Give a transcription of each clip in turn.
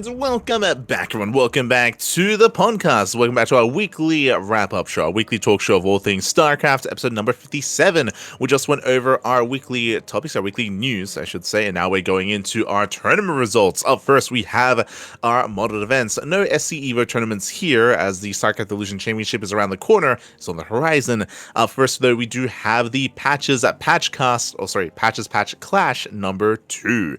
And welcome back, everyone. Welcome back to the PondCast. Welcome back to our weekly wrap-up show, our weekly talk show of all things StarCraft, episode number 57. We just went over our weekly topics, our weekly news, I should say, and now we're going into our tournament results. Up first, we have our modded events. No SC Evo tournaments here, as the StarCraft Illusion Championship is around the corner. It's on the horizon. First, though, we do have the Patches Patch Clash number 2.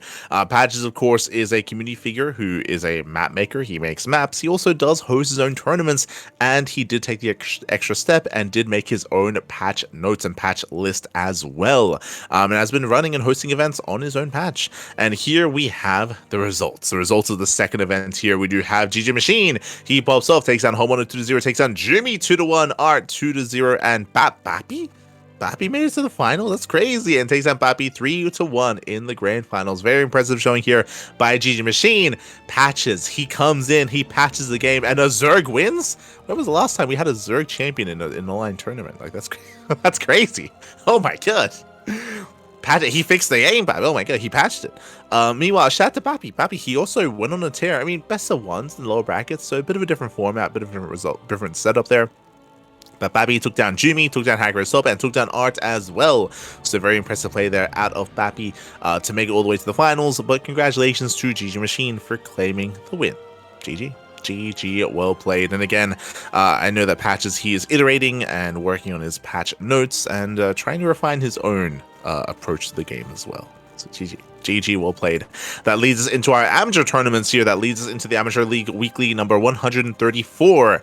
Patches, of course, is a community figure who is a map maker. He makes maps. He also does host his own tournaments, and he did take the extra step and did make his own patch notes and patch list as well, and has been running and hosting events on his own patch. And here we have the results of the second event. Here we do have GG Machine. He pops off, takes down Home 2-0, takes down Jimmy 2-1, Art 2-0, and Bappy made it to the final. That's crazy. And takes down Bappy 3-1 in the grand finals. Very impressive showing here by GG Machine. Patches. He comes in. He patches the game. And a Zerg wins? When was the last time we had a Zerg champion in an online tournament? Like, that's crazy. Oh my god. He fixed the game, but oh my god, he patched it. Meanwhile, shout out to Bappy. Bappy, he also went on a tear. I mean, best of ones in the lower brackets, so a bit of a different format, bit of a different result, different setup there. But Bappy took down Jimmy, took down Hacker Soap, and took down Art as well. So very impressive play there out of Bappy to make it all the way to the finals. But congratulations to GG Machine for claiming the win. GG, well played. And again, I know that Patches, he is iterating and working on his patch notes and trying to refine his own approach to the game as well. So GG, well played. That leads us into our amateur tournaments here. That leads us into the Amateur League Weekly number 134.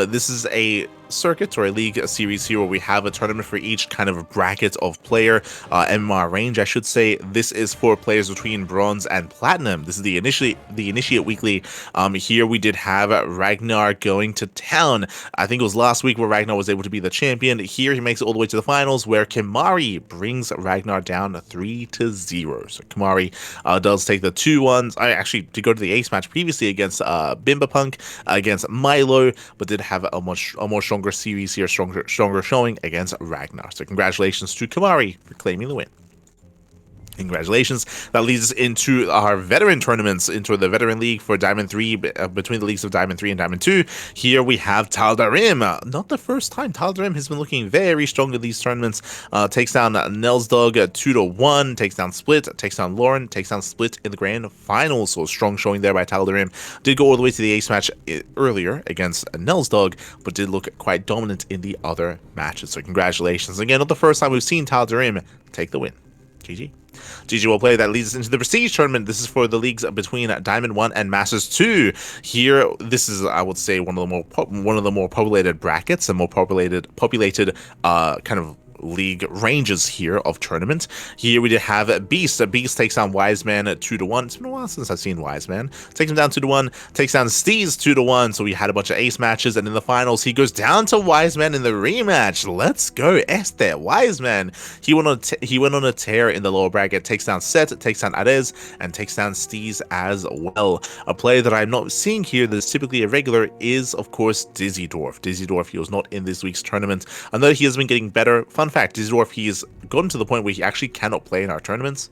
This is a circuit or a league series here where we have a tournament for each kind of bracket of player, MMR range, I should say. This is for players between bronze and platinum. This is the Initiate Weekly. Here we did have Ragnar going to town. I think it was last week where Ragnar was able to be the champion. Here he makes it all the way to the finals where Kimari brings Ragnar down 3-0. So Kimari does take the 2-1s. I actually did go to the ace match previously against Bimbapunk, against Milo, but did have a more stronger series here, stronger showing against Ragnar. So congratulations to Kimari for claiming the win. Congratulations. That leads us into our veteran tournaments, into the veteran league for Diamond 3, between the leagues of Diamond 3 and Diamond 2. Here we have Taldarim. Not the first time. Taldarim has been looking very strong in these tournaments. Takes down Nelsdog 2-1, takes down Split, takes down Lauren, takes down Split in the grand finals. So strong showing there by Taldarim. Did go all the way to the ace match earlier against Nelsdog, but did look quite dominant in the other matches. So congratulations. Again, not the first time we've seen Taldarim take the win. GG. GG well played. That leads us into the Prestige tournament. This is for the leagues between Diamond 1 and Masters 2. Here, this is, I would say, one of the more populated brackets and more populated kind of league ranges here of tournament. Here we did have Beast. Beast takes down Wiseman 2-1. It's been a while since I've seen Wiseman. Takes him down 2-1. Takes down Steez 2-1. So we had a bunch of ace matches, and in the finals he goes down to Wiseman in the rematch. Let's go, Esther Wiseman. He went on a tear in the lower bracket. Takes down Set, takes down Arez, and takes down Steez as well. A player that I'm not seeing here that's typically a regular is, of course, Dizzydorf. Dizzydorf, he was not in this week's tournament. I know he has been getting better. Fun fact, Dizzydorf, he's gotten to the point where he actually cannot play in our tournaments.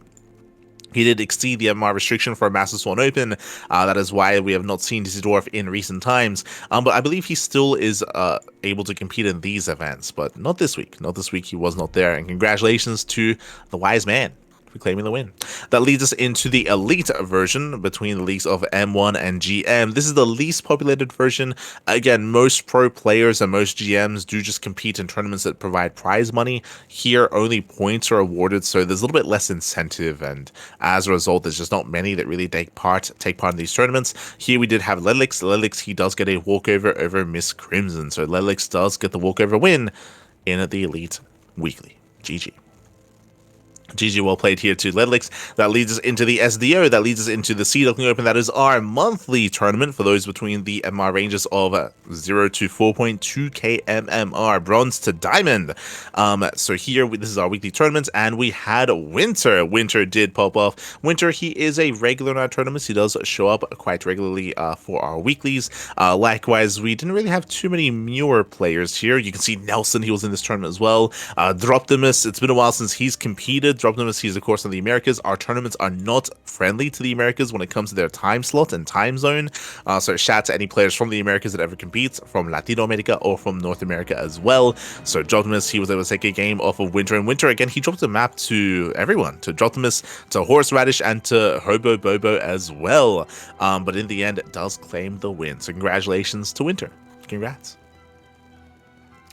He did exceed the MMR restriction for a Masters 1 Open. That is why we have not seen Dizzydorf in recent times. But I believe he still is able to compete in these events, but not this week. Not this week, he was not there. And congratulations to the wise man for claiming the win. That leads us into the elite version between the leagues of M1 and GM. This is the least populated version. Again, most pro players and most GMs do just compete in tournaments that provide prize money. Here, only points are awarded, so there's a little bit less incentive, and as a result, there's just not many that really take part in these tournaments. Here we did have Ledlix. Ledlix, he does get a walkover over Miss Crimson, so Ledlix does get the walkover win in the Elite Weekly. GG. GG well played here to Ledlix. That leads us into the SDO. That leads us into the Duckling Open. That is our monthly tournament for those between the MR ranges of 0 to 4.2k MMR, bronze to diamond. So here, this is our weekly tournament, and we had Winter. Winter did pop off. Winter, he is a regular in our tournaments. He does show up quite regularly for our weeklies. Likewise, we didn't really have too many newer players here. You can see Nelson, he was in this tournament as well. Droptimus, it's been a while since he's competed. Optimus, he's of course in the Americas. Our tournaments are not friendly to the Americas when it comes to their time slot and time zone. So shout out to any players from the Americas that ever compete, from Latino America or from North America as well. So Optimus, he was able to take a game off of Winter, and Winter again, he dropped a map to everyone, to Optimus, to Horseradish, and to Hobo Bobo as well. But in the end, it does claim the win. So congratulations to Winter. Congrats.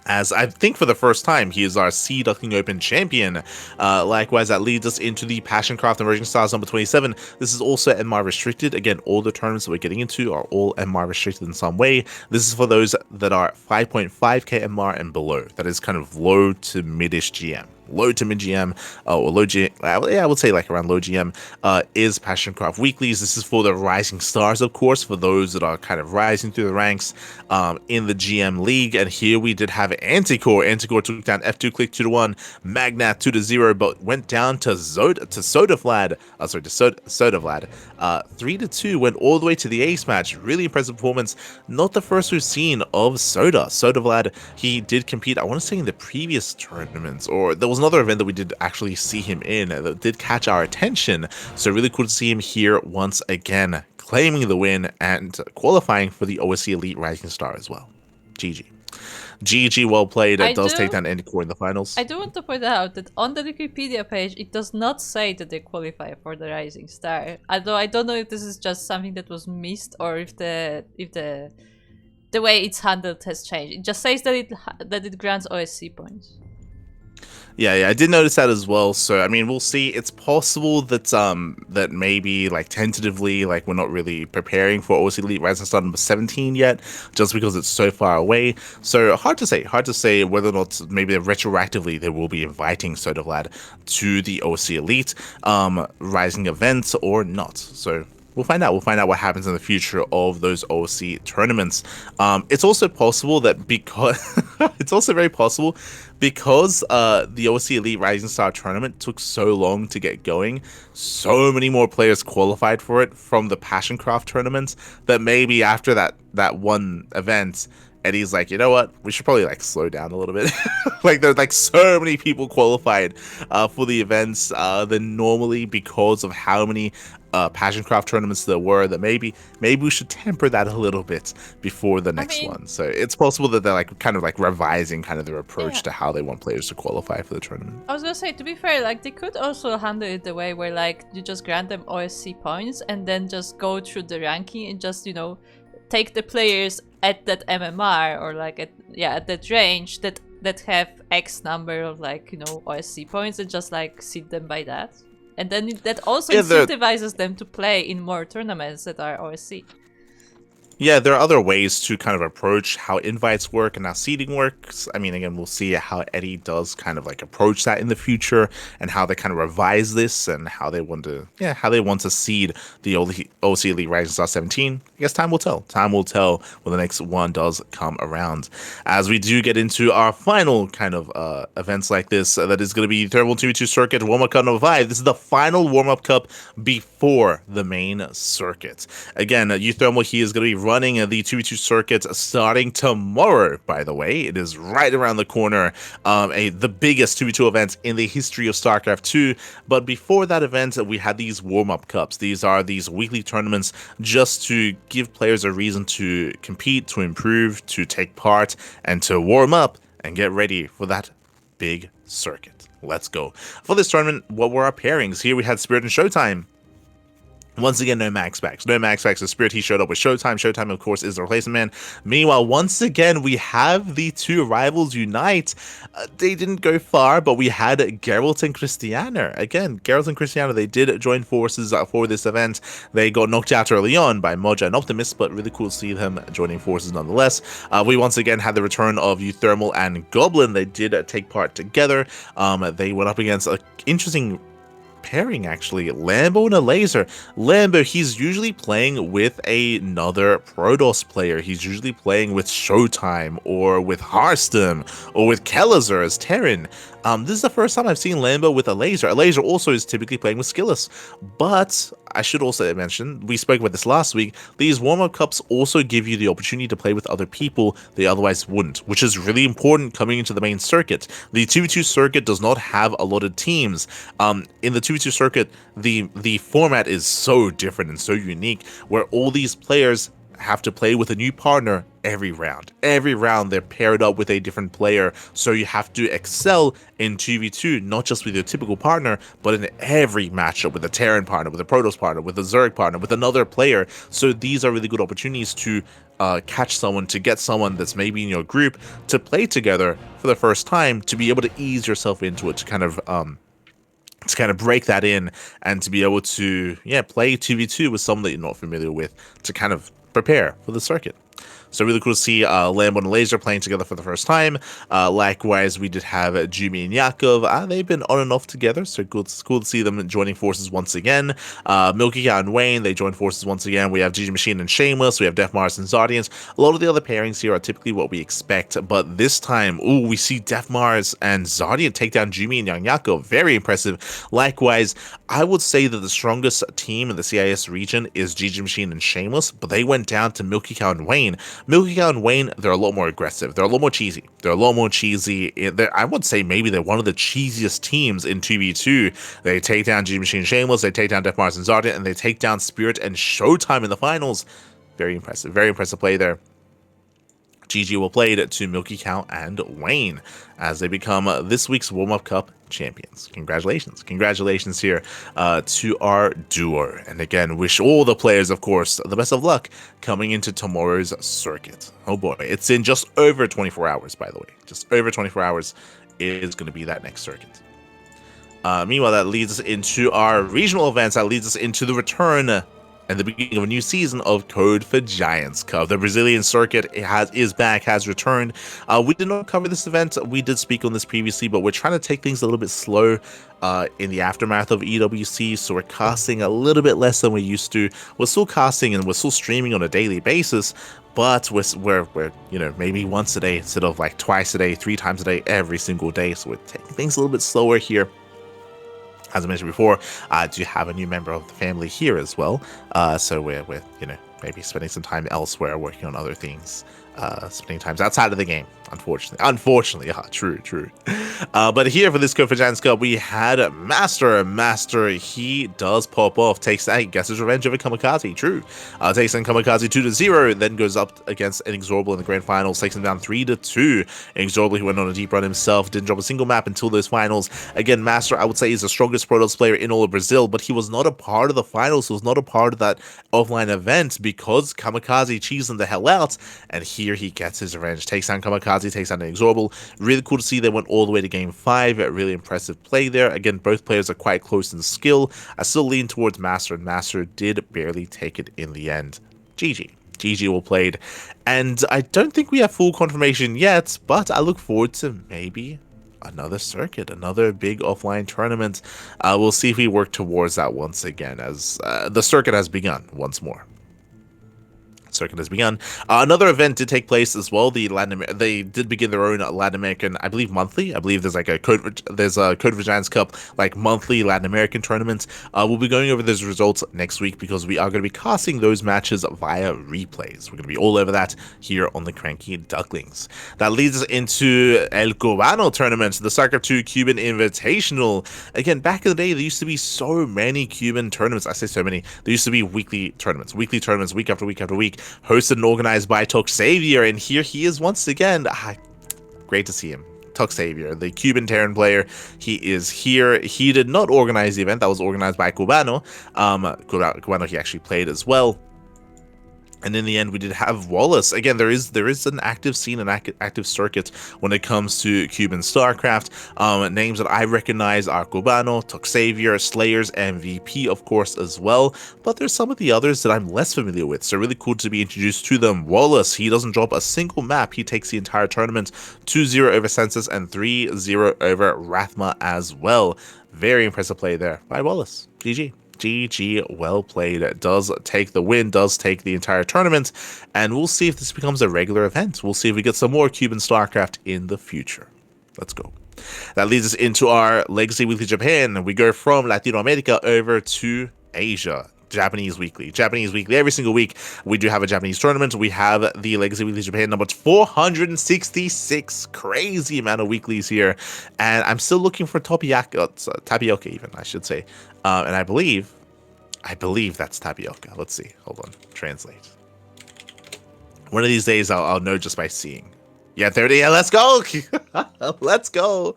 As I think for the first time, he is our C Duckling Open champion. Likewise, that leads us into the Passioncraft Emerging Stars number 27. This is also MR restricted. Again, all the tournaments that we're getting into are all MR restricted in some way. This is for those that are 5.5k MR and below. That is kind of low to mid-ish GM. Low to mid GM, or low GM, yeah, I would say like around low GM, is Passioncraft Weeklies. This is for the rising stars, of course, for those that are kind of rising through the ranks in the GM League. And here we did have Anticore. Anticore took down F2 Click 2-1, Magnat 2-0, but went down to Sodavlad, 3-2, went all the way to the ace match. Really impressive performance. Not the first we've seen of Sodavlad. He did compete, I want to say, in the previous tournaments, or there was another event that we did actually see him in that did catch our attention. So really cool to see him here once again, claiming the win and qualifying for the OSC Elite Rising Star as well. GG. GG, well played. It does take down Anticore in the finals. I do want to point out that on the Wikipedia page, it does not say that they qualify for the Rising Star. Although I don't know if this is just something that was missed or if the way it's handled has changed. It just says that it grants OSC points. Yeah, I did notice that as well. So I mean, we'll see. It's possible that that maybe like tentatively, like we're not really preparing for OSC Elite Rising Star number 17 yet, just because it's so far away. So hard to say whether or not maybe retroactively they will be inviting Sodavlad to the OSC Elite Rising events or not. So we'll find out. We'll find out what happens in the future of those OSC tournaments. It's also possible that it's also very possible because the OSC Elite Rising Star tournament took so long to get going, so many more players qualified for it from the Passioncraft tournaments, that maybe after that one event, Eddie's like, you know what? We should probably like slow down a little bit. Like there's like so many people qualified for the events than normally because of how many Passioncraft tournaments there were, that maybe we should temper that a little bit before the next one. So it's possible that they're like kind of like revising kind of their approach to how they want players to qualify for the tournament. I was gonna say, to be fair, like they could also handle it the way where like you just grant them OSC points and then just go through the ranking and just, you know, take the players at that MMR or like at that range that have X number of like, you know, OSC points and just like seed them by that. And then that also incentivizes them to play in more tournaments that are OSC. Yeah, there are other ways to kind of approach how invites work and how seeding works. I mean, again, we'll see how Eddie does kind of like approach that in the future and how they kind of revise this and how they want to seed the OSC Elite Rising Star 17. I guess time will tell. Time will tell when the next one does come around. As we do get into our final kind of events like this, that is going to be Thermal 2v2 Circuit Warm-Up Cup number 5. This is the final Warm-Up Cup before the main circuit. Again, Thermal, he is going to be running the 2v2 circuit starting tomorrow, by the way. It is right around the corner, the biggest 2v2 event in the history of StarCraft 2. But before that event, we had these warm-up cups. These are these weekly tournaments just to give players a reason to compete, to improve, to take part, and to warm up and get ready for that big circuit. Let's go. For this tournament, what were our pairings? Here we had Spirit and Showtime. Once again, no Max Packs. No Max Packs. The Spirit, he showed up with Showtime. Showtime, of course, is the replacement man. Meanwhile, once again, we have the two rivals unite. They didn't go far, but we had Geralt and Christiana. Again, Geralt and Christiana, they did join forces for this event. They got knocked out early on by Moja and Optimus, but really cool to see them joining forces nonetheless. We once again had the return of Euthermal and Goblin. They did take part together. They went up against an interesting pairing, actually. Lambo and a Laser. Lambo, he's usually playing with another Protoss player. He's usually playing with Showtime or with Hearthstone or with Kelazar as Terran. This is the first time I've seen Lambo with a laser. A laser also is typically playing with Skilless, but I should also mention, we spoke about this last week, these warm-up cups also give you the opportunity to play with other people they otherwise wouldn't, which is really important coming into the main circuit. The 2v2 circuit does not have a lot of teams. In the 2v2 circuit, the format is so different and so unique, where all these players have to play with a new partner every round. Every round they're paired up with a different player, so you have to excel in 2v2, not just with your typical partner, but in every matchup with a Terran partner, with a Protoss partner, with a Zerg partner, with another player. So these are really good opportunities to catch someone, to get someone that's maybe in your group to play together for the first time, to be able to ease yourself into it, to kind of break that in, and to be able to play 2v2 with someone that you're not familiar with, to kind of prepare for the circuit. So really cool to see Lambo and Laser playing together for the first time. Likewise, we did have Jumi and Yakov. They've been on and off together, so cool to see them joining forces once again. Milky Cow and Wayne, they joined forces once again. We have GG Machine and Shameless. We have Def Mars and Zardians. A lot of the other pairings here are typically what we expect, but this time, we see Def Mars and Zardian take down Jumi and Young Yakov. Very impressive. Likewise, I would say that the strongest team in the CIS region is GG Machine and Shameless, but they went down to Milky Cow and Wayne. Milky Cow and Wayne, they're a lot more aggressive. They're a lot more cheesy. I would say maybe they're one of the cheesiest teams in 2v2. They take down G Machine Shameless, they take down Def Mars and Zardian, and they take down Spirit and Showtime in the finals. Very impressive. Very impressive play there. GG will play it to Milky Cow and Wayne as they become this week's Warm-Up Cup champions. Congratulations here to our duo. And again, wish all the players, of course, the best of luck coming into tomorrow's circuit. Oh boy, it's in just over 24 hours, by the way. Just over 24 hours is going to be that next circuit. Meanwhile, that leads us into our regional events. That leads us into the return and the beginning of a new season of Code for Giants Cup. The Brazilian circuit is back, has returned. We did not cover this event. We did speak on this previously, but we're trying to take things a little bit slow in the aftermath of EWC, so we're casting a little bit less than we used to. We're still casting and we're still streaming on a daily basis, but we're maybe once a day instead of like twice a day, 3 times a day, every single day. So we're taking things a little bit slower here. As I mentioned before, I do have a new member of the family here as well, so we're maybe spending some time elsewhere working on other things, spending times outside of the game, unfortunately, yeah, true. But here for this Code for Giants Cup, we had Master, he does pop off, gets his revenge over Kamikaze, true, takes in Kamikaze 2-0, then goes up against Inexorable in the grand finals, takes him down 3-2, Inexorable, he went on a deep run himself, didn't drop a single map until those finals. Again, Master, I would say, is the strongest Protoss player in all of Brazil, but he was not a part of the finals, he was not a part of that offline event, because Kamikaze cheesed him the hell out, and here he gets his revenge, takes down Kamikaze, takes down Inexorable. Really cool to see they went all the way to game 5. Really impressive play there. Again, both players are quite close in skill. I still lean towards Master, and Master did barely take it in the end. GG well played. And I don't think we have full confirmation yet, but I look forward to maybe another circuit, another big offline tournament. We'll see if we work towards that once again, as the circuit has begun once more. Circuit has begun. Another event did take place as well. They did begin their own Latin American, I believe, monthly. I believe there's like a Code for Giants Cup like monthly Latin American tournament. We'll be going over those results next week because we are going to be casting those matches via replays. We're going to be all over that here on the CranKy Ducklings. That leads us into El Cubano tournament, the StarCraft II Cuban Invitational. Again, back in the day, there used to be so many Cuban tournaments. I say so many. There used to be weekly tournaments, week after week, hosted and organized by Xavier, and here he is once again. Great to see him. Xavier, the Cuban Terran player, he is here. He did not organize the event. That was organized by Cubano. Cubano, he actually played as well. And in the end, we did have Wallace. Again, there is an active scene, an active circuit when it comes to Cuban StarCraft. Names that I recognize are Cubano, Xavier, Slayers, MVP, of course, as well. But there's some of the others that I'm less familiar with, so really cool to be introduced to them. Wallace, he doesn't drop a single map. He takes the entire tournament, 2-0 over Census and 3-0 over Rathma as well. Very impressive play there by Wallace. GG, well played. Does take the win, does take the entire tournament, and we'll see if this becomes a regular event. We'll see if we get some more Cuban StarCraft in the future. Let's go. That leads us into our Legacy Weekly Japan. We go from Latino America over to Asia. Japanese Weekly. Japanese Weekly. Every single week, we do have a Japanese tournament. We have the Legacy Weekly Japan number 466. Crazy amount of weeklies here. And I'm still looking for tapioca even, I should say. And I believe that's tapioca. Let's see. Hold on. Translate. One of these days, I'll know just by seeing. Yeah, 30. Yeah, let's go. Let's go.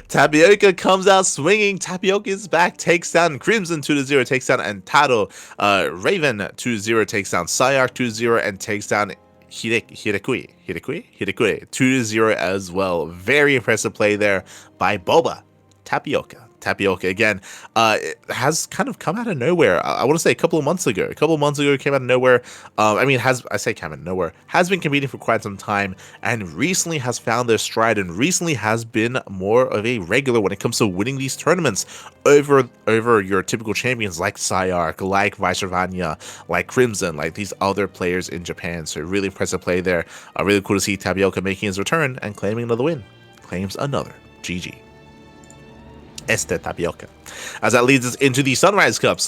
Tapioca comes out swinging. Tapioca is back. Takes down Crimson 2-0. Takes down Antado. Raven 2-0. Takes down Sayark 2-0. And takes down Hirekui 2-0 as well. Very impressive play there by Boba. Tapioca again it has kind of come out of nowhere. I want to say a couple of months ago it came out of nowhere. I mean, came out of nowhere, has been competing for quite some time, and recently has found their stride, and recently has been more of a regular when it comes to winning these tournaments over your typical champions like Sayark, like Vicervania, like Crimson, like these other players in Japan. So really impressive play there. Really cool to see Tapioca making his return and claiming another win. Claims another GG. Tapioca. As that leads us into the Sunrise Cup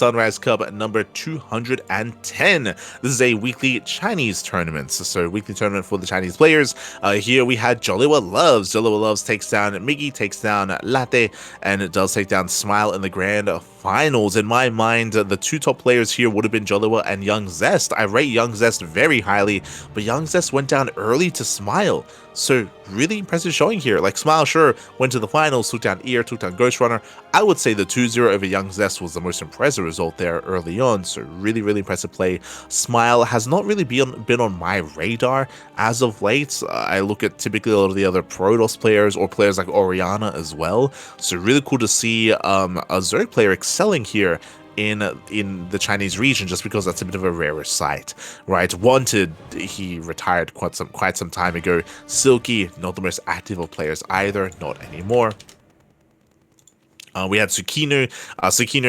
number 210. This is a weekly Chinese tournament, so weekly tournament for the Chinese players. Here we had Joliwa Loves takes down Miggy, takes down Latte, and it does take down Smile in the grand finals. In my mind, the two top players here would have been Joliwa and Young Zest. I rate Young Zest very highly, but Young Zest went down early to Smile. So really impressive showing here. Like, Smile sure went to the finals, took down Ear, took down Ghost Runner. I would say the 2-0 over Young Zest was the most impressive result there early on. So really impressive play. Smile has not really been on my radar as of late. I look at typically a lot of the other Protoss players or players like Oriana as well. So really cool to see a Zerg player excelling here in the Chinese region, just because that's a bit of a rarer sight, right? Wanted, he retired quite some time ago. Silky, not the most active of players either, not anymore. We had Tsukino.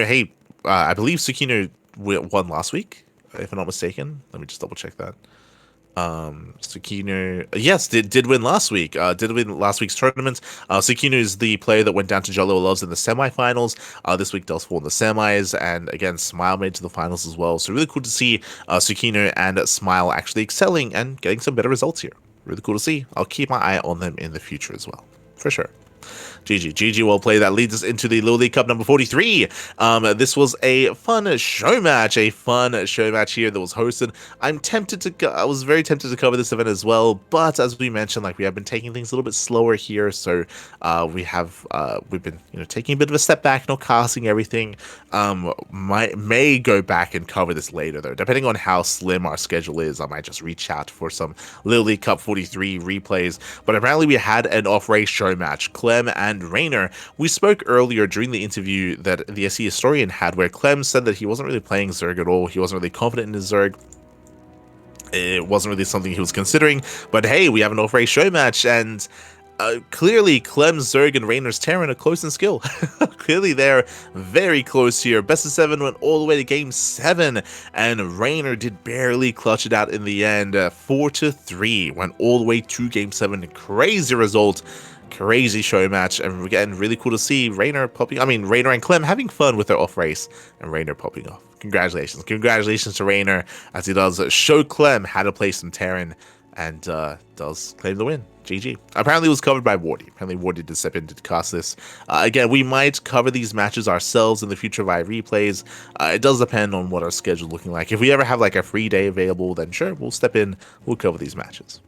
Hey, I believe Tsukino won last week, if I'm not mistaken. Let me just double check that. Tsukino, yes, did win last week. Did win last week's tournament. Tsukino is the player that went down to Jollo Loves in the semifinals. This week does fall in the semis, and again, Smile made to the finals as well. So really cool to see Tsukino and Smile actually excelling and getting some better results here. Really cool to see. I'll keep my eye on them in the future as well, for sure. GG, well played. That leads us into the Little League Cup number 43. This was a fun show match here that was hosted. I was very tempted to cover this event as well, but as we mentioned, like, we have been taking things a little bit slower here, so we've been taking a bit of a step back, not casting everything. May go back and cover this later though, depending on how slim our schedule is. I might just reach out for some Little League Cup 43 replays. But apparently we had an off-race show match. Clem and Rainer. We spoke earlier during the interview that the SE historian had, where Clem said that he wasn't really playing Zerg at all. He wasn't really confident in his Zerg. It wasn't really something he was considering. But hey, we have an off-race show match, and clearly Clem's Zerg and Rainer's Terran are close in skill. Clearly they're very close here. Best of 7 went all the way to game 7, and Rainer did barely clutch it out in the end. 4-3 went all the way to game 7. Crazy result. Crazy show match, and again, really cool to see Rainer and Clem having fun with their off race, and Rainer popping off. Congratulations to Rainer, as he does show Clem how to play some Terran, and does claim the win. GG. Apparently it was covered by Wardy. Apparently Wardy did step in to cast this. Again, we might cover these matches ourselves in the future via replays. It does depend on what our schedule is looking like. If we ever have like a free day available, then sure, we'll step in, we'll cover these matches.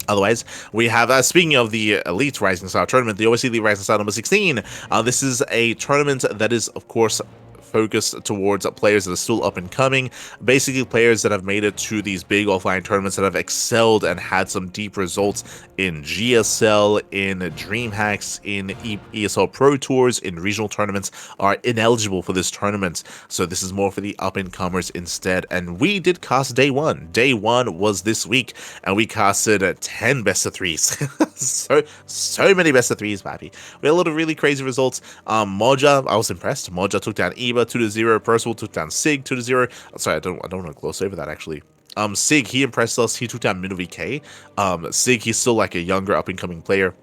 Otherwise, we have, speaking of the Elite Rising Star Tournament, the OSC Elite Rising Star number 16. This is a tournament that is, of course, focused towards players that are still up and coming, basically players that have made it to these big offline tournaments, that have excelled and had some deep results in GSL, in DreamHacks, in ESL Pro Tours, in regional tournaments, are ineligible for this tournament. So this is more for the up and comers instead. And we did cast day one. Day one was this week, and we casted 10 best of 3s. so many best of 3s, papi. We had a lot of really crazy results. Moja, I was impressed. Moja took down Eva 2-0. Percival took down Sig 2-0. Sorry, I don't want to gloss over that actually. Sig, he impressed us. He took down Mino VK. Sig, he's still like a younger up and coming player.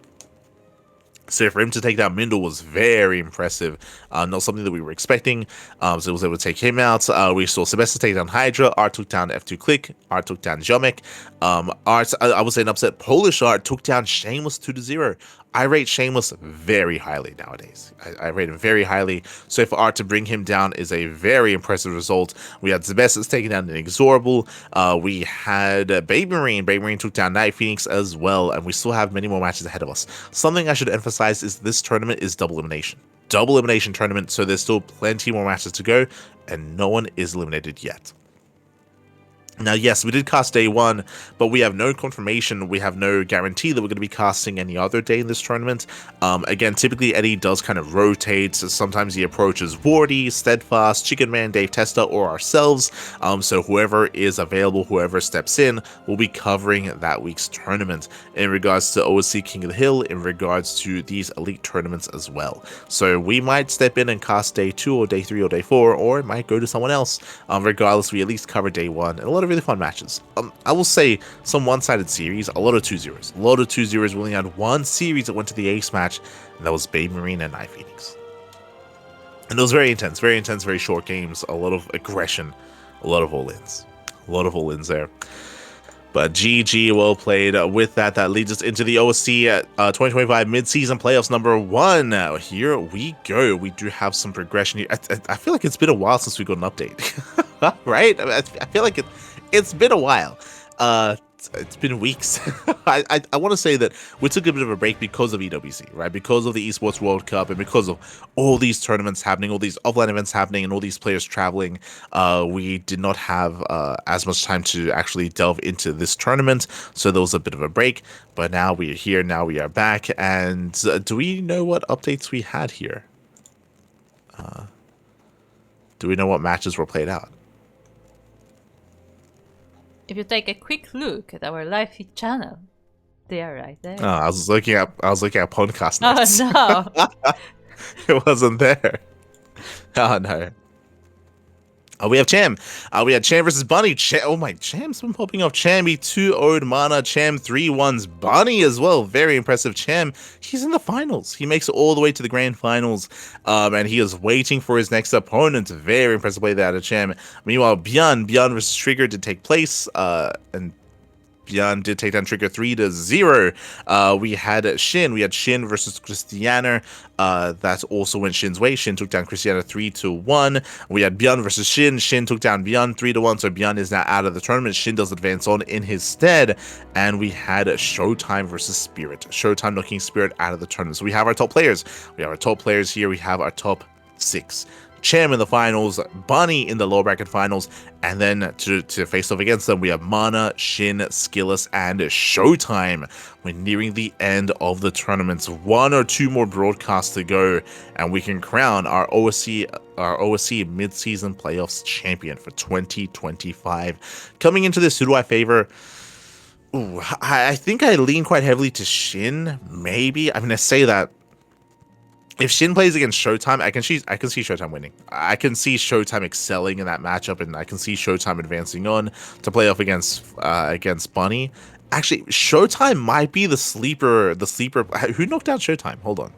So for him to take down Mindle was very impressive. Not something that we were expecting. So it was able to take him out. We saw Sylvester take down Hydra. Art took down F2 Click. Art took down Jomek. Art, I would say an upset. Polish Art took down Shameless 2-0. I rate Shameless very highly nowadays. I rate him very highly. So for Art to bring him down is a very impressive result. We had Zebestas taking down Inexorable. We had Baby Marine. Baby Marine took down Night Phoenix as well. And we still have many more matches ahead of us. Something I should emphasize is this tournament is double elimination. Double elimination tournament. So there's still plenty more matches to go. And no one is eliminated yet. Now, yes, we did cast day one, but we have no confirmation. We have no guarantee that we're going to be casting any other day in this tournament. Again, typically Eddie does kind of rotate. So sometimes he approaches Wardy, Steadfast, Chicken Man, Dave Testa, or ourselves. So whoever is available, whoever steps in, will be covering that week's tournament. In regards to OSC King of the Hill, in regards to these elite tournaments as well. So we might step in and cast day 2 or day 3 or day 4, or it might go to someone else. Regardless, we at least cover day 1. And a lot of really fun matches. I will say some one-sided series, a lot of 2-0s. A lot of 2-0s. We only had one series that went to the ace match, and that was Babe Marine and Night Phoenix. And it was very intense, very short games, a lot of aggression, a lot of all-ins. A lot of all-ins there. But GG, well played. With that, that leads us into the OSC 2025 mid-season playoffs number 1. Here we go. We do have some progression here. I feel like it's been a while since we got an update, right? I feel like it's been a while. It's been weeks. I want to say that we took a bit of a break because of EWC, right? Because of the Esports World Cup and because of all these tournaments happening, all these offline events happening, and all these players traveling. We did not have as much time to actually delve into this tournament, so there was a bit of a break. But now we are here. Now we are back. And do we know what updates we had here? Do we know what matches were played out? If you take a quick look at our live feed channel, they are right there. Oh, I was looking at PondCast notes. Oh no, it wasn't there. Oh no. Oh, we have Cham. We had Cham versus Bunny. Oh my, Cham's been popping off. Chamby 2-0'd Mana. Cham 3-1's Bunny as well. Very impressive. Cham, he's in the finals. He makes it all the way to the grand finals. And he is waiting for his next opponent. Very impressive play there out of Cham. Meanwhile, Björn versus Trigger did take place. And Björn did take down Trigger 3-0. We had Shin versus Christiana. That also went Shin's way. Shin took down Christiana 3-1. We had Björn versus Shin. Shin took down Björn 3-1. So Björn is now out of the tournament. Shin does advance on in his stead. And we had Showtime versus Spirit. Showtime knocking Spirit out of the tournament. So we have our top players. We have our top players here. We have our top 6. Cham in the finals, Bunny in the lower bracket finals, and then to face off against them, we have Mana, Shin, Skillus, and Showtime. We're nearing the end of the tournaments. 1 or 2 more broadcasts to go, and we can crown our OSC mid-season playoffs champion for 2025. Coming into this, who do I favor? Ooh, I think I lean quite heavily to Shin, maybe. I mean, I say that. If Shin plays against Showtime, I can see Showtime winning. I can see Showtime excelling in that matchup, and I can see Showtime advancing on to play off against Bunny. Actually, Showtime might be the sleeper. Who knocked out Showtime? Hold on.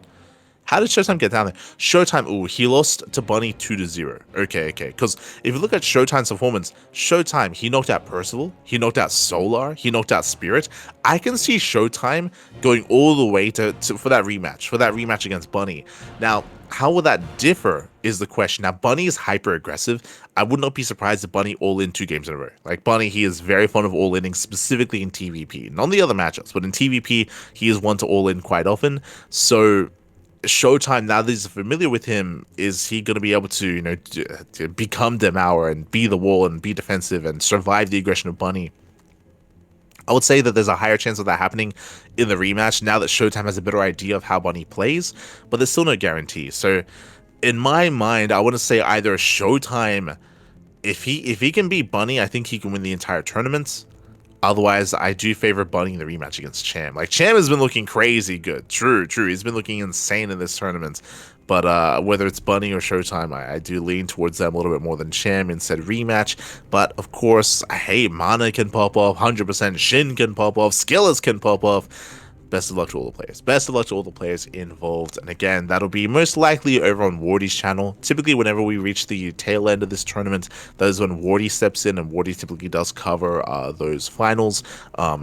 How did Showtime get down there? Showtime, ooh, he lost to Bunny 2-0. Okay. Because if you look at Showtime's performance, Showtime, he knocked out Percival, he knocked out Solar, he knocked out Spirit. I can see Showtime going all the way for that rematch against Bunny. Now, how will that differ is the question. Now, Bunny is hyper aggressive. I would not be surprised if Bunny all in 2 games in a row. Like Bunny, he is very fond of all inning, specifically in TVP. Not the other matchups, but in TVP, he is one to all in quite often. So Showtime, now that he's familiar with him, is he going to be able to, to become Demour and be the wall and be defensive and survive the aggression of Bunny? I would say that there's a higher chance of that happening in the rematch now that Showtime has a better idea of how Bunny plays, but there's still no guarantee. So in my mind, I want to say either Showtime, if he can beat Bunny, I think he can win the entire tournament. Otherwise, I do favor Bunny in the rematch against Cham. Like, Cham has been looking crazy good. True. He's been looking insane in this tournament. But whether it's Bunny or Showtime, I do lean towards them a little bit more than Cham in said rematch. But, of course, hey, Mana can pop off. 100% Shin can pop off. Skillers can pop off. best of luck to all the players. Best of luck to all the players involved. And again, that'll be most likely over on Wardy's channel. Typically, whenever we reach the tail end of this tournament, that is when Wardy steps in, and Wardy typically does cover those finals.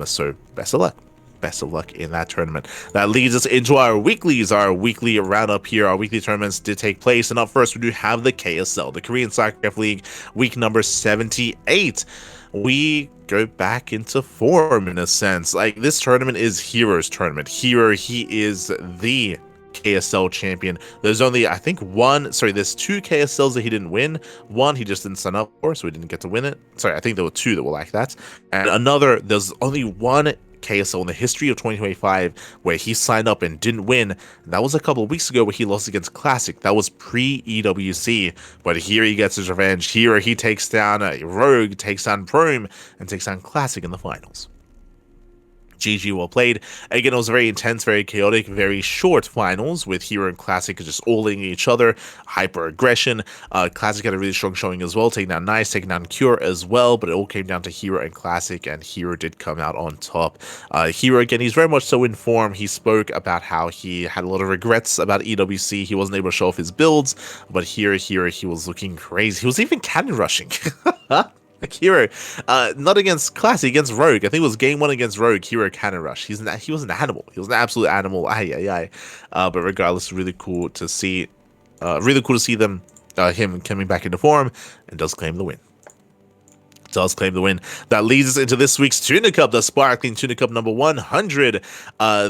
So best of luck. Best of luck in that tournament. That leads us into our weeklies, our weekly roundup here. Our weekly tournaments did take place, and up first we do have the KSL, the Korean StarCraft League, week number 78. We go back into form in a sense. Like, this tournament is Hero's tournament. Hero, he is the KSL champion. There's only, I think, there's 2 KSLs that he didn't win. One he just didn't sign up for, so he didn't get to win it. Sorry, I think there were 2 that were like that. And there's only one KSL in the history of 2025 where he signed up and didn't win. That was a couple of weeks ago where he lost against Classic. That was pre-EWC, but here he gets his revenge. Here he takes down Rogue, takes down Prome, and takes down Classic in the finals. GG, well played. Again, it was very intense, very chaotic, very short finals with Hero and Classic just all-ing each other, hyper aggression. Classic had a really strong showing as well, taking down Nice, taking down Cure as well, but it all came down to Hero and Classic, and Hero did come out on top. Hero, again, he's very much so in form. He spoke about how he had a lot of regrets about EWC. He wasn't able to show off his builds, but here, he was looking crazy. He was even cannon rushing. Like Hero, not against Classic, against Rogue. I think it was game 1 against Rogue. Hero cannon rush. He was an animal. He was an absolute animal. But regardless, really cool to see. Him coming back into form, and does claim the win. That leads us into this week's Tuna Cup, the Sparkling Tuna Cup number 100.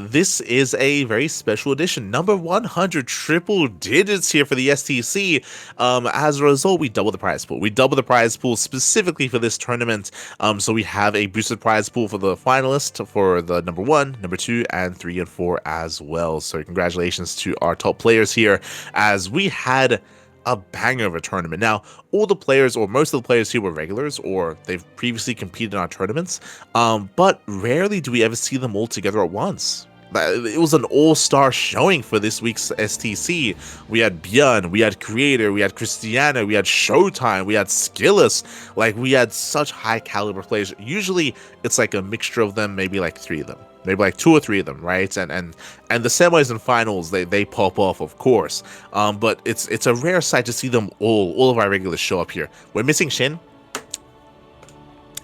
This is a very special edition. Number 100, triple digits here for the STC. As a result, we double the prize pool. We double the prize pool specifically for this tournament. So we have a boosted prize pool for the finalists for the number 1, number 2, and 3 and 4 as well. So congratulations to our top players here, as we had a banger of a tournament. Now, all the players, or most of the players here, were regulars, or they've previously competed in our tournaments, but rarely do we ever see them all together at once. It was an all-star showing for this week's STC. We had Björn, we had Creator, we had Cristiano, we had Showtime, we had Skillus. Like, we had such high caliber players. Usually it's like a mixture of them, maybe like 3 of them, maybe like 2 or 3 of them, right? And the semis and finals, they pop off, of course. But it's a rare sight to see them all of our regulars show up here. We're missing Shin.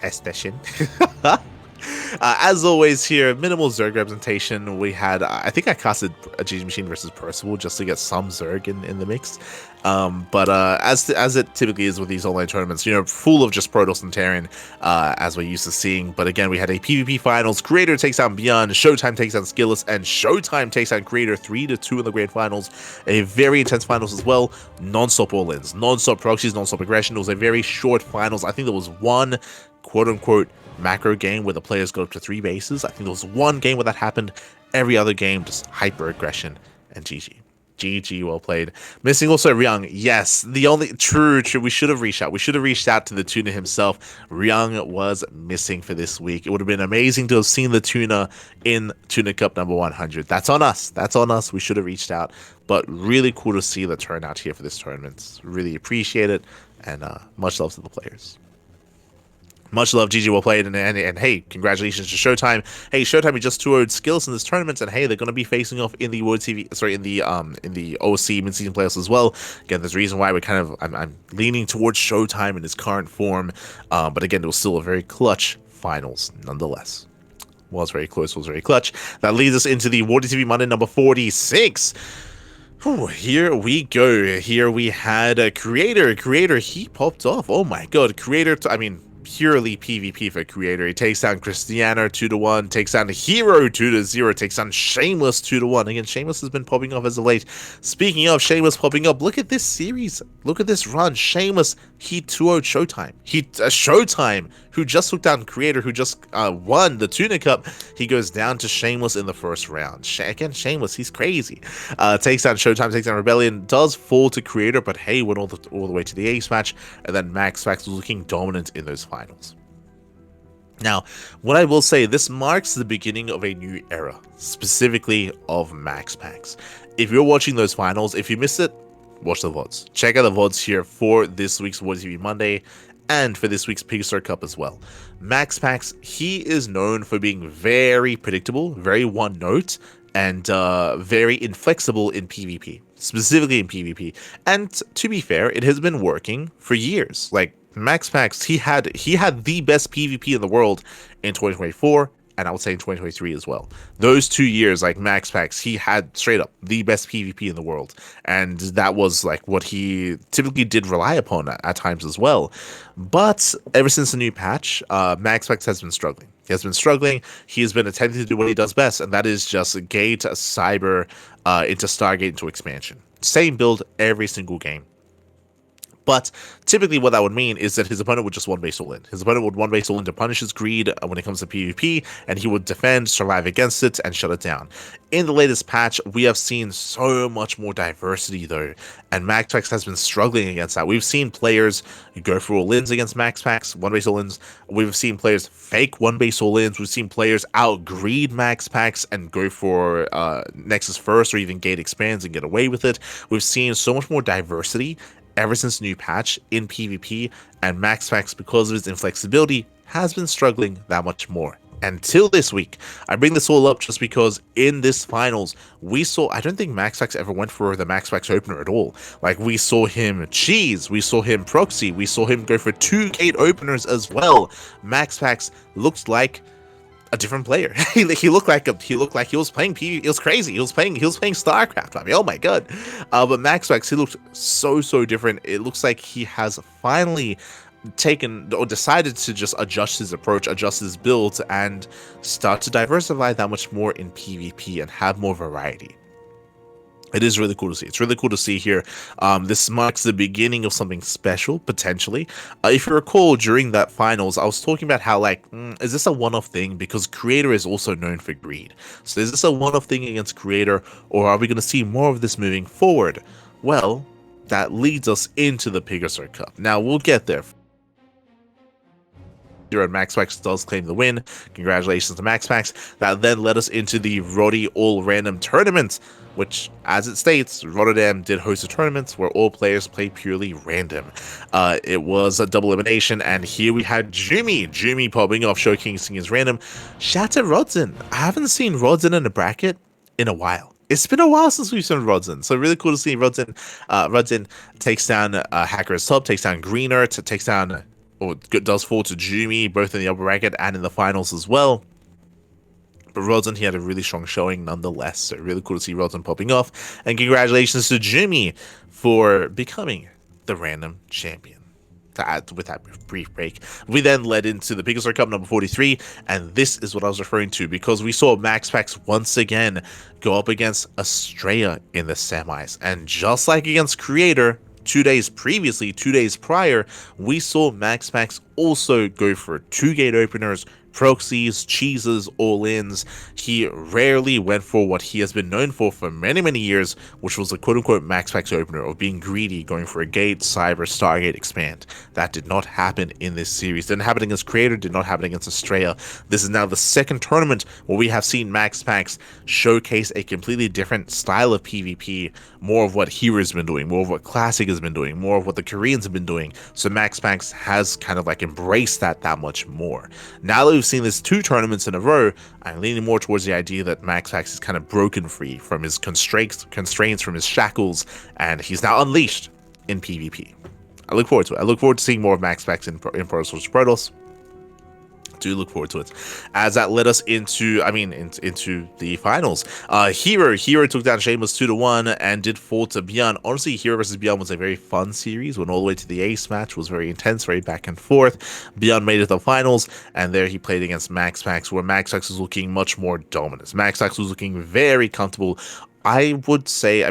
Este Shin. As always here, minimal Zerg representation. We had, I think I casted a GG Machine versus Percival just to get some Zerg in the mix. But as it typically is with these online tournaments, you know, full of just Protoss and Terran, as we're used to seeing. But again, we had a PvP finals. Creator takes down Beyond, Showtime takes down Skillus, and Showtime takes down Creator 3-2 in the grand finals. A very intense finals as well. Non-stop all-ins, non-stop proxies, non-stop aggression. It was a very short finals. I think there was one quote-unquote macro game where the players got up to 3 bases. I think there was one game where that happened. Every other game, just hyper aggression and GG. GG, well played. Missing also Ryung. Yes, the only true. We should have reached out. We should have reached out to the Tuna himself. Ryung was missing for this week. It would have been amazing to have seen the Tuna in Tuna Cup number 100. That's on us. That's on us. We should have reached out. But really cool to see the turnout here for this tournament. Really appreciate it, and much love to the players. Much love, GG, well played, and hey, congratulations to Showtime. Hey, Showtime, we just 2-0'd Skills in this tournament, and hey, they're going to be facing off in the in the OSC mid-season playoffs as well. Again, there's a reason why I'm leaning towards Showtime in his current form, but again, it was still a very clutch finals nonetheless. Was very close, was very clutch. That leads us into the WardiTV Monday number 46. Whew, here we go. Here we had Creator, he popped off. Oh my god, Creator, purely PvP for Creator. He takes down Cristiano 2-1, takes down Hero 2-0, takes down Shameless 2-1. Again, Shameless has been popping off as of late. Speaking of Shameless popping up, look at this series. Look at this run. Shameless, he 2-0'd Showtime. Showtime, who just took down Creator, who just won the Tuna Cup. He goes down to Shameless in the first round. Again, Shameless, he's crazy. Takes down Showtime, takes down Rebellion, does fall to Creator, but hey, went all the way to the ace match, and then Max was looking dominant in those finals. Now, what I will say, this marks the beginning of a new era, specifically of Max packs. If you're watching those finals, if you missed it, watch the VODs. Check out the VODs here for this week's WardiTV Monday. and for this week's Pigstar Cup as well. MaxPax, he is known for being very predictable, very one-note, and very inflexible in PvP, specifically in PvP. And to be fair, it has been working for years. Like, MaxPax, he had the best PvP in the world in 2024, and I would say in 2023 as well. Those 2 years, like MaxPax, he had straight up the best PvP in the world, and that was like what he typically did rely upon at times as well. But ever since the new patch, MaxPax has been struggling. He has been struggling. He has been attempting to do what he does best, and that is just gate cyber into Stargate into expansion. Same build every single game. But typically what that would mean is that his opponent would just one base all in. His opponent would one base all in to punish his greed when it comes to PvP, and he would defend, survive against it, and shut it down. In the latest patch, we have seen so much more diversity though, and MaxPax has been struggling against that. We've seen players go for all-ins against MaxPax, one base all-ins. We've seen players fake one base all-ins. We've seen players out-greed MaxPax and go for Nexus first or even gate expands and get away with it. We've seen so much more diversity ever since the new patch in PvP, and MaxPax, because of his inflexibility, has been struggling that much more. Until this week, I bring this all up just because in this finals, we saw, I don't think MaxPax ever went for the MaxPax opener at all. Like, we saw him cheese, we saw him proxy, we saw him go for 2 gate openers as well. MaxPax looked like a different player. he looked like he was playing PvP. It was crazy. He was playing StarCraft. I mean, oh my god. But MaxPax, he looked so different. It looks like he has finally taken or decided to just adjust his approach, adjust his builds, and start to diversify that much more in PvP and have more variety. It is really cool to see. It's really cool to see here. This marks the beginning of something special, potentially. If you recall, during that finals, I was talking about how, like, is this a one-off thing? Because Creator is also known for greed. So is this a one-off thing against Creator, or are we going to see more of this moving forward? Well, that leads us into the Pigstar Cup. Now, we'll get there. And MaxPax does claim the win. Congratulations to MaxPax. That then led us into the Roddy All Random Tournament, which, as it states, Rotterdam did host a tournament where all players play purely random. It was a double elimination, and here we had Jimmy popping off, showcasing his random. Shout out to Rodzen. I haven't seen Rodzen in a bracket in a while. It's been a while since we've seen Rodzen, so really cool to see Rodzen. Rodzen takes down Hacker's Top, takes down Greener, takes down, or does fall to Jimmy, both in the upper bracket and in the finals as well. But Rodzen, he had a really strong showing nonetheless, so really cool to see Rodzen popping off. And congratulations to Jimmy for becoming the random champion. With that brief break, we then led into the Pigstar Cup number 43, and this is what I was referring to, because we saw MaxPax once again go up against Estrella in the semis, and just like against Creator 2 days prior, we saw MaxPax also go for 2 gate openers, proxies, cheeses, all-ins. He rarely went for what he has been known for many years, which was a quote-unquote MaxPax opener of being greedy, going for a gate, cyber, Stargate, expand. That did not happen in this series. Didn't happen against Creator, did not happen against Estrella. This is now the second tournament where we have seen MaxPax showcase a completely different style of PvP, more of what Hero's been doing, more of what Classic has been doing, more of what the Koreans have been doing. So MaxPax has kind of like embraced that much more. Now that we've seen this 2 tournaments in a row, I'm leaning more towards the idea that MaxPax is kind of broken free from his constraints, from his shackles, and he's now unleashed in PvP. I look forward to it. I look forward to seeing more of MaxPax in Protoss. Do look forward to it. As that led us into the finals. Hero took down Shameless 2-1 and did fall to Beyond. Honestly, Hero versus Beyond was a very fun series. Went all the way to the ace match, was very intense, very back and forth. Beyond made it to the finals, and there he played against MaxPax, where MaxPax was looking much more dominant. MaxPax was looking very comfortable. I would say,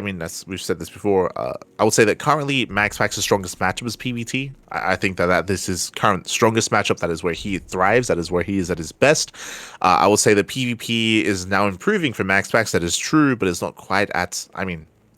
we've said this before, I would say that currently MaxPax's strongest matchup is PvT. I think that this is current strongest matchup. That is where he thrives. That is where he is at his best. I would say that PvP is now improving for MaxPax. That is true, but it's not quite at,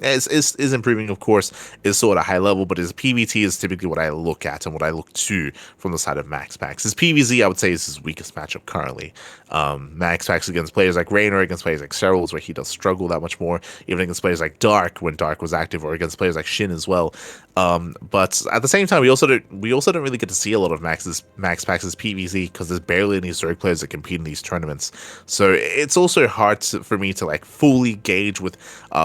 is improving, of course, is still at a high level, but his PvT is typically what I look at and what I look to from the side of MaxPax. His PvZ, I would say, is his weakest matchup currently. MaxPax against players like Raynor, against players like Cheryl, is where he does struggle that much more, even against players like Dark, when Dark was active, or against players like Shin as well. But at the same time, we also don't really get to see a lot of MaxPax's PvZ because there's barely any Zerg players that compete in these tournaments. So it's also hard for me to like fully gauge with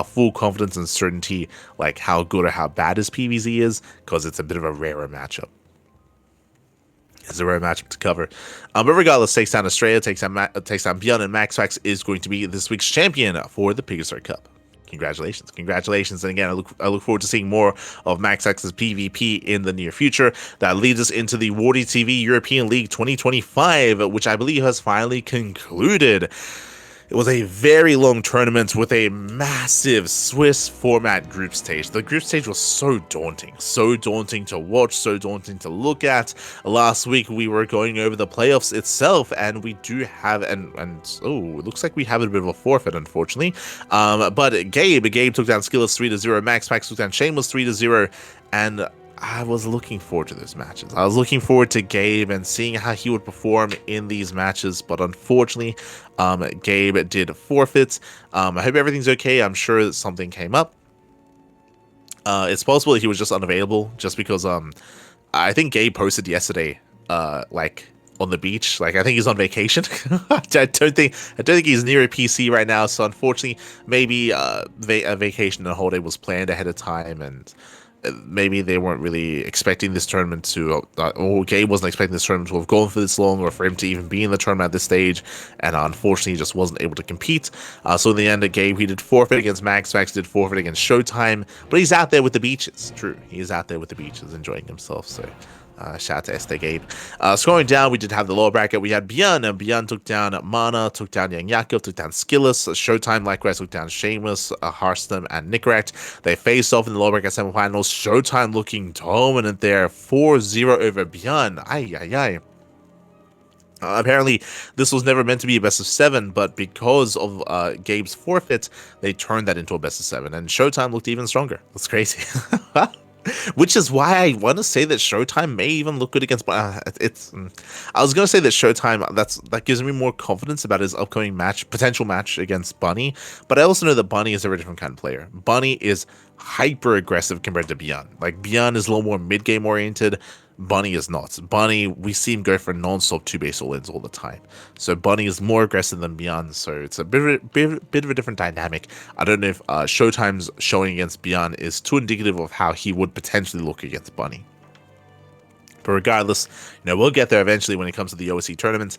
full confidence and certainty like how good or how bad his PvZ is, because it's a bit of a rarer matchup. It's a rare matchup to cover. But regardless, takes down Australia, takes down Beyond, and MaxPax is going to be this week's champion for the Pegasus Cup. Congratulations. And again, I look forward to seeing more of MaxX's PvP in the near future. That leads us into the WardiTV European League 2025, which I believe has finally concluded. It was a very long tournament with a massive Swiss format group stage. The group stage was so daunting to watch, so daunting to look at. Last week we were going over the playoffs itself, and we do have it looks like we have a bit of a forfeit, unfortunately. But Gabe took down Skilless 3-0, MaxPax took down Shameless 3-0, and I was looking forward to those matches. I was looking forward to Gabe and seeing how he would perform in these matches, but unfortunately, Gabe did forfeit. I hope everything's okay. I'm sure that something came up. It's possible that he was just unavailable, just because I think Gabe posted yesterday, like on the beach. Like I think he's on vacation. I don't think he's near a PC right now. So unfortunately, maybe a vacation and a holiday was planned ahead of time, and maybe they weren't really expecting this tournament to, or Gabe wasn't expecting this tournament to have gone for this long, or for him to even be in the tournament at this stage, and unfortunately he just wasn't able to compete. So in the end, Gabe, he did forfeit against MaxPax, did forfeit against Showtime, but he's out there with the beaches. True, he is out there with the beaches enjoying himself, so shout out to Este Gabe. Scrolling down, we did have the lower bracket. We had Björn, and Björn took down Mana, took down Young Yakov, took down Skilless. Showtime likewise took down Shameless, Harstem, and Nicorrect. They faced off in the lower bracket semifinals. Showtime looking dominant there, 4-0 over Björn. Ay. Apparently, this was never meant to be a best of 7, but because of Gabe's forfeit, they turned that into a best of 7, and Showtime looked even stronger. That's crazy. Which is why I want to say that Showtime may even look good against. I was gonna say that Showtime that gives me more confidence about his upcoming potential match against Bunny. But I also know that Bunny is a very different kind of player. Bunny is hyper aggressive compared to Björn. Like Björn is a little more mid game oriented. Bunny is not. Bunny, we see him go for non-stop 2-base all-ins all the time. So Bunny is more aggressive than Björn, so it's a bit of a different dynamic. I don't know if Showtime's showing against Björn is too indicative of how he would potentially look against Bunny. But regardless, we'll get there eventually when it comes to the OSC tournaments.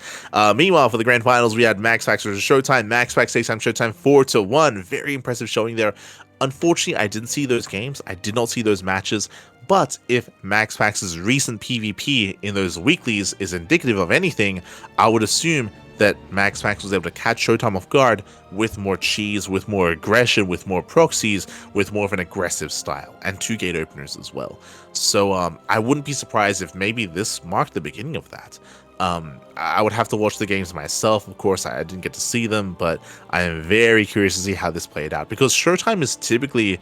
Meanwhile, for the grand finals, we had MaxPax versus Showtime. MaxPax takes down Showtime 4-1. Very impressive showing there. Unfortunately, I didn't see those games. I did not see those matches. But if MaxPax's recent PvP in those weeklies is indicative of anything, I would assume that MaxPax was able to catch Showtime off guard with more cheese, with more aggression, with more proxies, with more of an aggressive style, and 2 gate openers as well. So I wouldn't be surprised if maybe this marked the beginning of that. I would have to watch the games myself. Of course, I didn't get to see them, but I am very curious to see how this played out, because Showtime is typically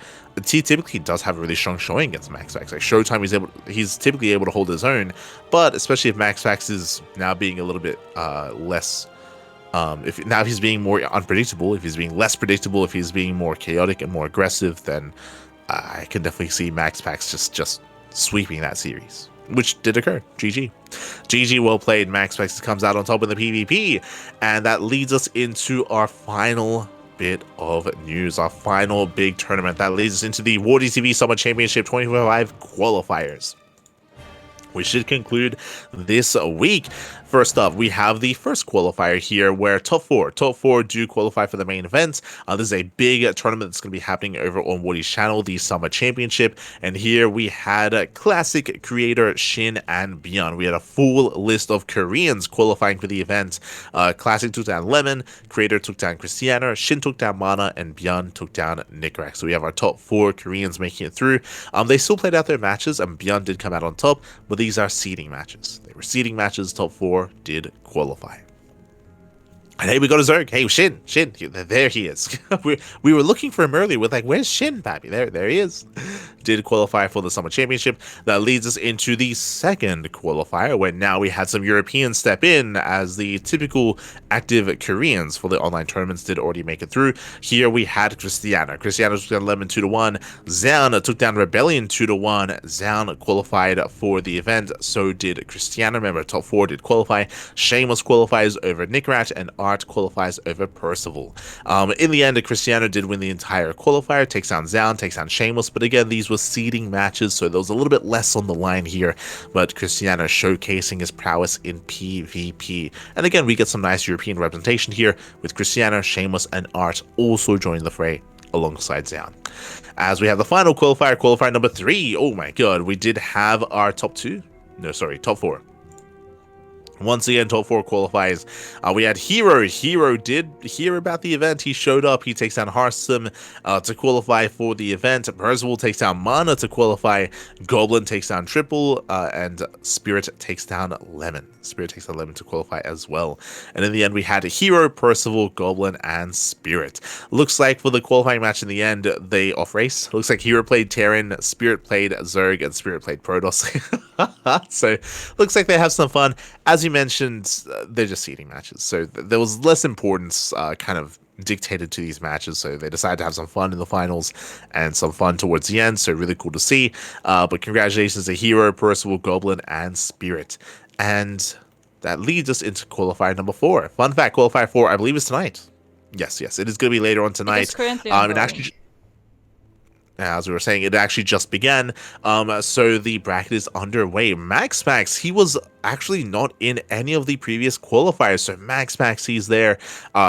does have a really strong showing against MaxPax. Like Showtime, he's typically able to hold his own, but especially if MaxPax is now being a little bit less. If he's being more unpredictable, if he's being less predictable, if he's being more chaotic and more aggressive, then I can definitely see MaxPax just sweeping that series. Which did occur. GG, well played. MaxPax comes out on top in the PvP. And that leads us into our final bit of news, our final big tournament. That leads us into the WardiTV Summer Championship 2025 qualifiers, which should conclude this week. First up, we have the first qualifier here, where top four do qualify for the main event. This is a big tournament that's going to be happening over on Wardi's channel, the Summer Championship. And here we had classic creator Shin and Björn. We had a full list of Koreans qualifying for the event. Classic took down Lemon, creator took down Christiana, Shin took down Mana, and Björn took down Nicorrect. So we have our top 4 Koreans making it through. They still played out their matches, and Björn did come out on top, but these are seeding matches. They were seeding matches. Top 4 did qualify. And hey, we got a Zerg. Hey, Shin, there he is. we were looking for him earlier. We're like, where's Shin, Pappy? There he is. Did qualify for the Summer Championship. That leads us into the second qualifier, where now we had some Europeans step in, as the typical active Koreans for the online tournaments did already make it through. Here we had Cristiano. Cristiano took down Lemon 2-1. Zan took down Rebellion 2-1. Zan qualified for the event. So did Cristiano. Remember, top 4 did qualify. Shameless qualifies over Nickrat, and Art qualifies over Percival. In the end, Cristiano did win the entire qualifier, takes down Zan, takes down Shameless, but again, these were seeding matches, so there was a little bit less on the line here, but Cristiano showcasing his prowess in PvP. And again, we get some nice European representation here, with Cristiano, Shameless, and Art also joining the fray alongside Zan. As we have the final qualifier, qualifier number 3, oh my god, we did have our top 4. Once again, top 4 qualifies. We had Hero. Hero did hear about the event. He showed up. He takes down Harsum to qualify for the event. Percival takes down Mana to qualify. Goblin takes down Triple. And Spirit takes down Lemon. Spirit takes down Lemon to qualify as well. And in the end, we had Hero, Percival, Goblin, and Spirit. Looks like for the qualifying match in the end, they off-race. Looks like Hero played Terran, Spirit played Zerg, and Spirit played Protoss. So, looks like they have some fun. As you mentioned, they're just seeding matches, so there was less importance kind of dictated to these matches, so they decided to have some fun in the finals and some fun towards the end, so really cool to see. But congratulations to Hero, Percival, Goblin, and Spirit. And that leads us into qualifier number 4. Fun fact, qualifier 4, I believe, is tonight. Yes, it is going to be later on tonight. It's currently ongoing. Actually, as we were saying, it actually just began, so the bracket is underway. Max, he was actually not in any of the previous qualifiers, so Max, he's there.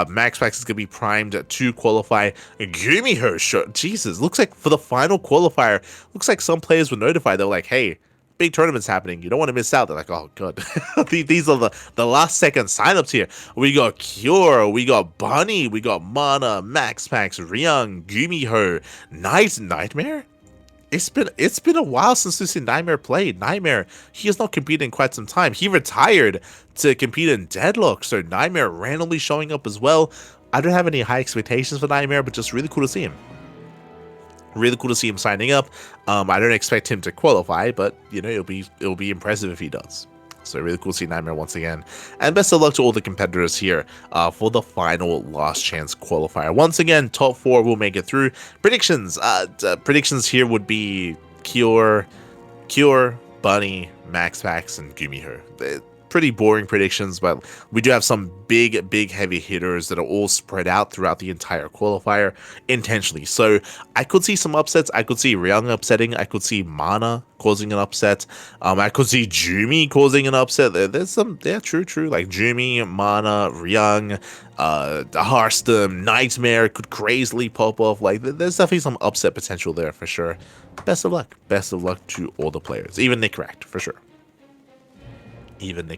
Max is going to be primed to qualify. Gumiho, Jesus, looks like for the final qualifier, looks like some players were notified. They were like, hey, big tournament's happening, you don't want to miss out. They're like, oh god. These are the last second signups here. We got Cure, we got Bunny, we got Mana, Max, Ryung, Gumiho, Nightmare. It's been a while since we've seen Nightmare play. Nightmare, he has not competed in quite some time. He retired to compete in Deadlock, so Nightmare randomly showing up as well. I don't have any high expectations for Nightmare, but just really cool to see him. Really cool to see him signing up. I don't expect him to qualify, but you know, it'll be impressive if he does. So really cool to see Nightmare once again. And best of luck to all the competitors here for the final last chance qualifier. Once again, top 4 will make it through. Predictions. Predictions here would be Cure, Bunny, Max, and Gumiho. Pretty boring predictions, but we do have some big heavy hitters that are all spread out throughout the entire qualifier intentionally. So I could see some upsets. I could see Ryung upsetting. I could see Mana causing an upset. I could see Jumi causing an upset. There's some, yeah, true. Like Jumi, Mana, Ryung, Harstum, Nightmare could crazily pop off. Like there's definitely some upset potential there for sure. Best of luck. Best of luck to all the players, even Nickrat for sure.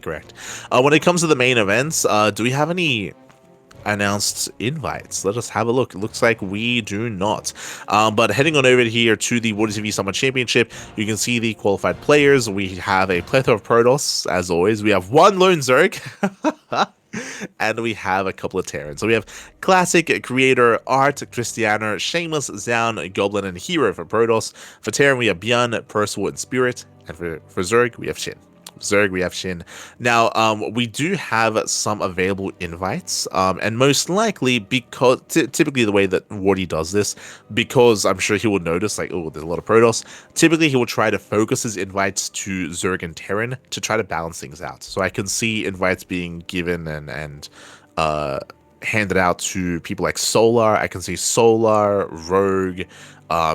Correct. When it comes to the main events, do we have any announced invites? Let us have a look. It looks like we do not. But heading on over here to the WardiTV Summer Championship, you can see the qualified players. We have a plethora of Protoss, as always. We have one lone Zerg. And we have a couple of Terrans. So we have Classic, Creator, Art, Cristiano, Shameless, Zan, Goblin, and Hero for Protoss. For Terran, we have Björn, Percival, and Spirit. And for Zerg, we have Shin. Now, we do have some available invites, and most likely, because typically the way that Wardy does this, because I'm sure he will notice, like, oh, there's a lot of Protoss, typically he will try to focus his invites to Zerg and Terran to try to balance things out. So I can see invites being given and handed out to people like Solar. I can see Solar, Rogue,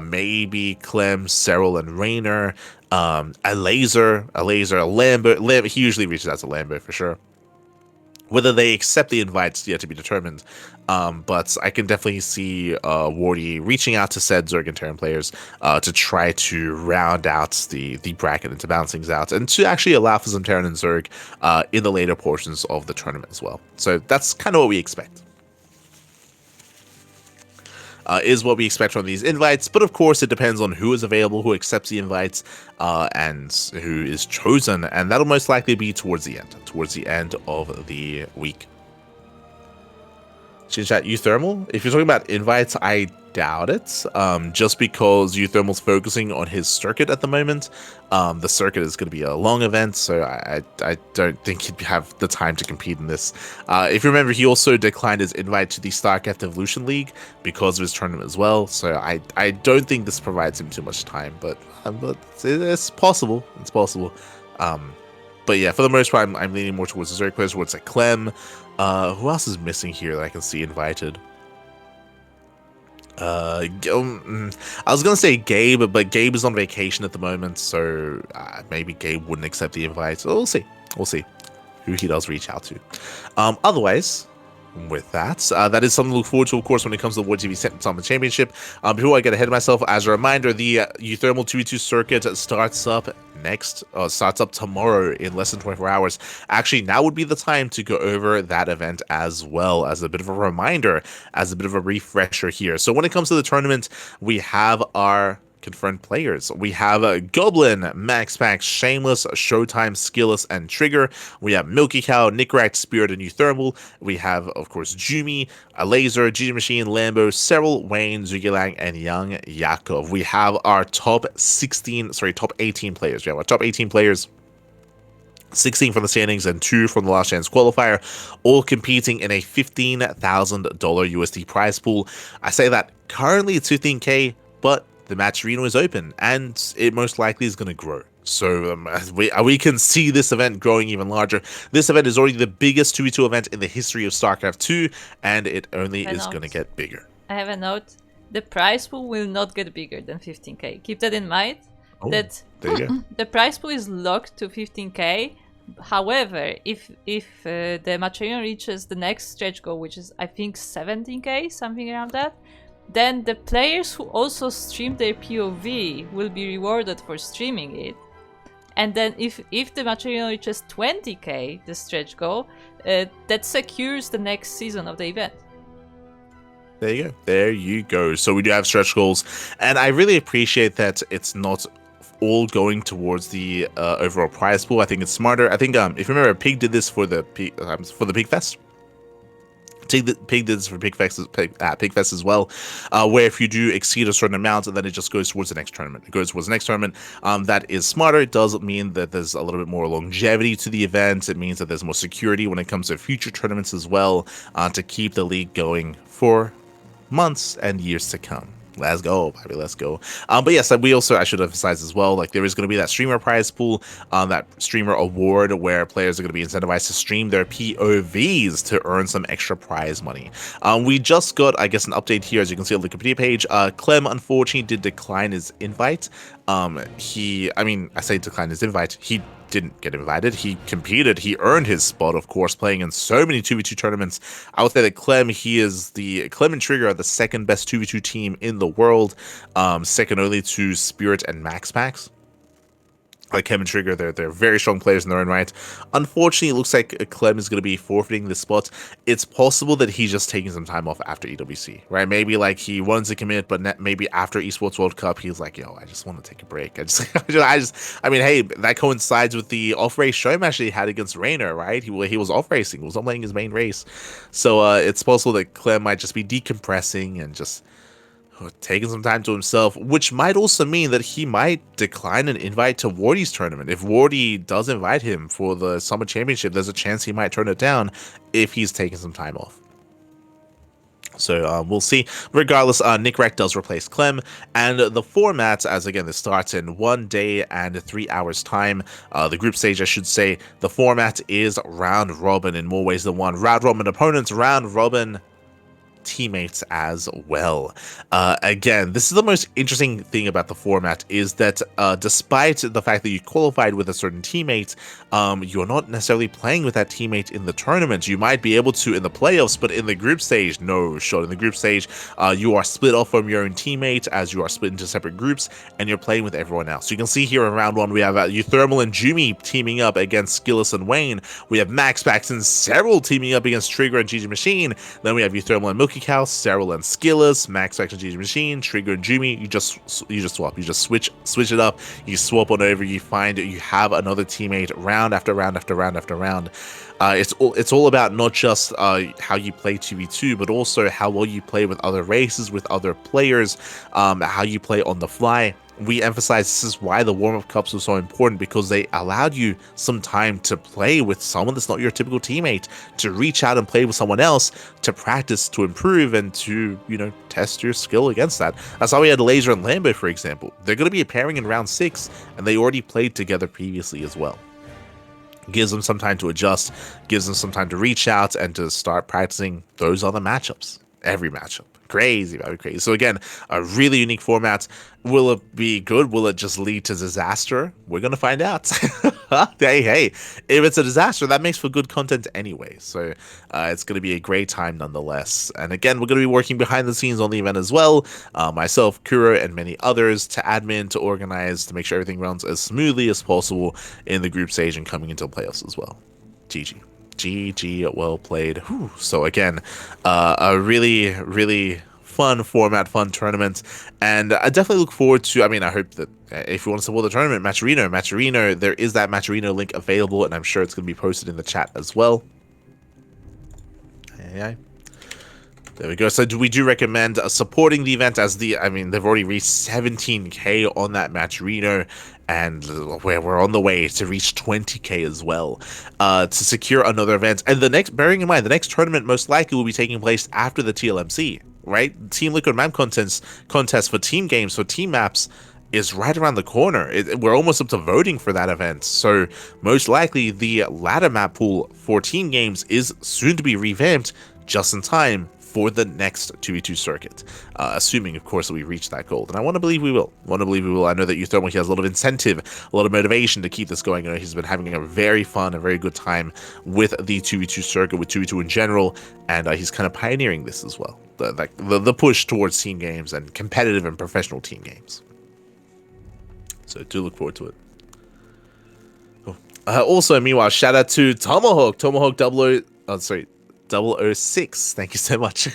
maybe Clem, Cyril, and Raynor. A laser, Lambert. He usually reaches out to Lambert for sure. Whether they accept the invites yet to be determined. But I can definitely see Wardy reaching out to said Zerg and Terran players to try to round out the bracket and to balance things out, and to actually allow for some Terran and Zerg in the later portions of the tournament as well. So that's kind of what we expect. Is what we expect from these invites, but of course it depends on who is available, who accepts the invites, and who is chosen, and that'll most likely be towards the end of the week. Chat Euthermal. If you're talking about invites, I doubt it. Just because Euthermal's focusing on his circuit at the moment. The circuit is going to be a long event, so I don't think he'd have the time to compete in this. If you remember, he also declined his invite to the StarCraft Evolution League because of his tournament as well. So I don't think this provides him too much time, but it's possible. It's possible. But yeah, for the most part, I'm leaning more towards the Zerg players, towards like Clem. Who else is missing here that I can see invited? I was gonna say Gabe, but Gabe is on vacation at the moment, so maybe Gabe wouldn't accept the invite. So we'll see. We'll see who he does reach out to. Otherwise, with that, that is something to look forward to, of course, when it comes to the WardiTV Summer Championship. Before I get ahead of myself, as a reminder, the Euthermal 2v2 circuit starts up tomorrow in less than 24 hours. Actually, now would be the time to go over that event as well, as a bit of a reminder, as a bit of a refresher here. So when it comes to the tournament, we have our confirmed players. We have Goblin, MaxPax, Shameless, Showtime, Skillless, and Trigger. We have Milky Cow, Nickrack, Spirit, and Euthermal. We have, of course, Jumi, Laser, GG Machine, Lambo, Cyril, Wayne, Zugilang, and Young Yakov. We have our top 18 players. We have our top 18 players. 16 from the standings and 2 from the last chance qualifier, all competing in a $15,000 USD prize pool. I say that currently it's 15K, but the match arena is open and it most likely is going to grow. So we can see this event growing even larger. This event is already the biggest 2v2 event in the history of StarCraft II, and it only is going to get bigger. I have a note. The prize pool will not get bigger than 15K. Keep that in mind. That the prize pool is locked to 15K. However, if the match arena reaches the next stretch goal, which is I think 17K, something around that, then the players who also stream their POV will be rewarded for streaming it. And then if the match arena reaches 20K, the stretch goal, that secures the next season of the event. There you go. There you go. So we do have stretch goals, and I really appreciate that it's not all going towards the overall prize pool. I think it's smarter. I think if you remember, Pig did this for the Pig Fest. Pig did this for Pig Fest as well, where if you do exceed a certain amount, then it just goes towards the next tournament. It goes towards the next tournament. That is smarter. It does mean that there's a little bit more longevity to the event. It means that there's more security when it comes to future tournaments as well, to keep the league going for months and years to come. Let's go, baby, let's go. But yes, I should emphasize as well, like there is going to be that streamer prize pool, that streamer award where players are going to be incentivized to stream their POVs to earn some extra prize money. We just got, I guess, an update here, as you can see on the Wikipedia page. Clem, unfortunately, did decline his invite. I say decline his invite. He didn't get invited. He competed. He earned his spot, of course, playing in so many 2v2 tournaments. I would say that Clem and Trigger are the second best 2v2 team in the world, second only to Spirit and MaxPax. Like Clem and Trigger, they're very strong players in their own right. Unfortunately, it looks like Clem is going to be forfeiting this spot. It's possible that he's just taking some time off after EWC, right? Maybe like he wanted to commit, but maybe after Esports World Cup, he's like, yo, I just want to take a break. I mean, hey, that coincides with the off-race show match that he had against Rainer, right? He was off-racing. He was not playing his main race. So it's possible that Clem might just be decompressing and just taking some time to himself, which might also mean that he might decline an invite to Wardy's tournament. If Wardy does invite him for the Summer Championship, there's a chance he might turn it down if he's taking some time off. So we'll see. Regardless, Nickrack does replace Clem, and the format, as again, this starts in 1 day and 3 hours time. The group stage, I should say, the format is round robin in more ways than one. Round robin opponents, round robin teammates as well. Again, this is the most interesting thing about the format, is that despite the fact that you qualified with a certain teammate, you're not necessarily playing with that teammate in the tournament. You might be able to in the playoffs, but in the group stage, no shot. In the group stage, you are split off from your own teammate, as you are split into separate groups, and you're playing with everyone else. So you can see here in round one, we have Euthermal and Jumi teaming up against Skillless and Wayne. We have MaxPax and Cyril teaming up against Trigger and GG Machine. Then we have Euthermal and Milky Cow, Serral and Skillers, Max Action GG Machine, Trigger and Jumi. You just swap. You just switch it up. You swap on over. You find you have another teammate round after round after round after round. It's all about not just how you play 2v2, but also how well you play with other races, with other players, how you play on the fly. We emphasize this is why the warm-up cups were so important, because they allowed you some time to play with someone that's not your typical teammate, to reach out and play with someone else, to practice, to improve, and to, you know, test your skill against that. That's how we had Laser and Lambo, for example. They're going to be a pairing in round 6, and they already played together previously as well. Gives them some time to adjust, gives them some time to reach out and to start practicing those other matchups. Every matchup. Crazy, very crazy. So again, a really unique format. Will it be good? Will it just lead to disaster? We're gonna find out. hey, if it's a disaster, that makes for good content anyway. So it's gonna be a great time nonetheless. And again, we're gonna be working behind the scenes on the event as well. Myself, Kuro, and many others to admin, to organize, to make sure everything runs as smoothly as possible in the group stage and coming into playoffs as well. GG, well played. Whew. So again, a really fun format, fun tournament, and I definitely look forward to, I mean, I hope that if you want to support the tournament, Matcherino, there is that Matcherino link available, and I'm sure it's going to be posted in the chat as well. There we go. So we do recommend supporting the event, as they've already reached 17k on that Matcherino, and we're on the way to reach 20k as well, to secure another event. And bearing in mind, the next tournament most likely will be taking place after the TLMC, right? Team Liquid map contest for team games, for team maps, is right around the corner. We're almost up to voting for that event, so most likely the ladder map pool for team games is soon to be revamped, just in time for the next 2v2 circuit, assuming, of course, that we reach that goal. And I want to believe we will. I know that Euthermal, he has a lot of incentive, a lot of motivation to keep this going. You know, he's been having a very fun, a very good time with the 2v2 circuit, with 2v2 in general, and he's kind of pioneering this as well. The push towards team games and competitive and professional team games. So do look forward to it. Also, meanwhile, shout out to Tomahawk 006. Thank you so much.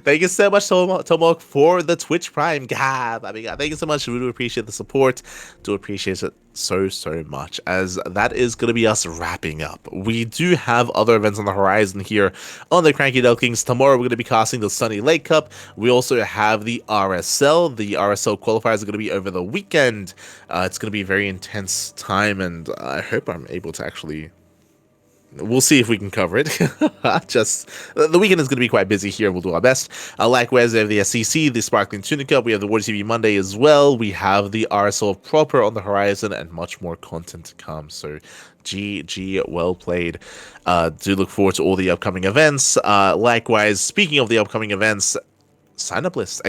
Thank you so much, Tomahawk, for the Twitch Prime. God, thank you so much. We do appreciate the support. Do appreciate it so much, as that is going to be us wrapping up. We do have other events on the horizon here on the CranKy Ducklings. Tomorrow we're going to be casting the Sunny Lake Cup. We also have the RSL. The RSL qualifiers are going to be over the weekend. It's going to be a very intense time, and I hope I'm able to actually... We'll see if we can cover it. Just the weekend is going to be quite busy here. We'll do our best. Likewise, we have the SEC, the Sparkling Tuna Cup. We have the WardiTV Monday as well. We have the RSL proper on the horizon, and much more content to come. So, GG, well played. Do look forward to all the upcoming events. Likewise, speaking of the upcoming events, sign up list,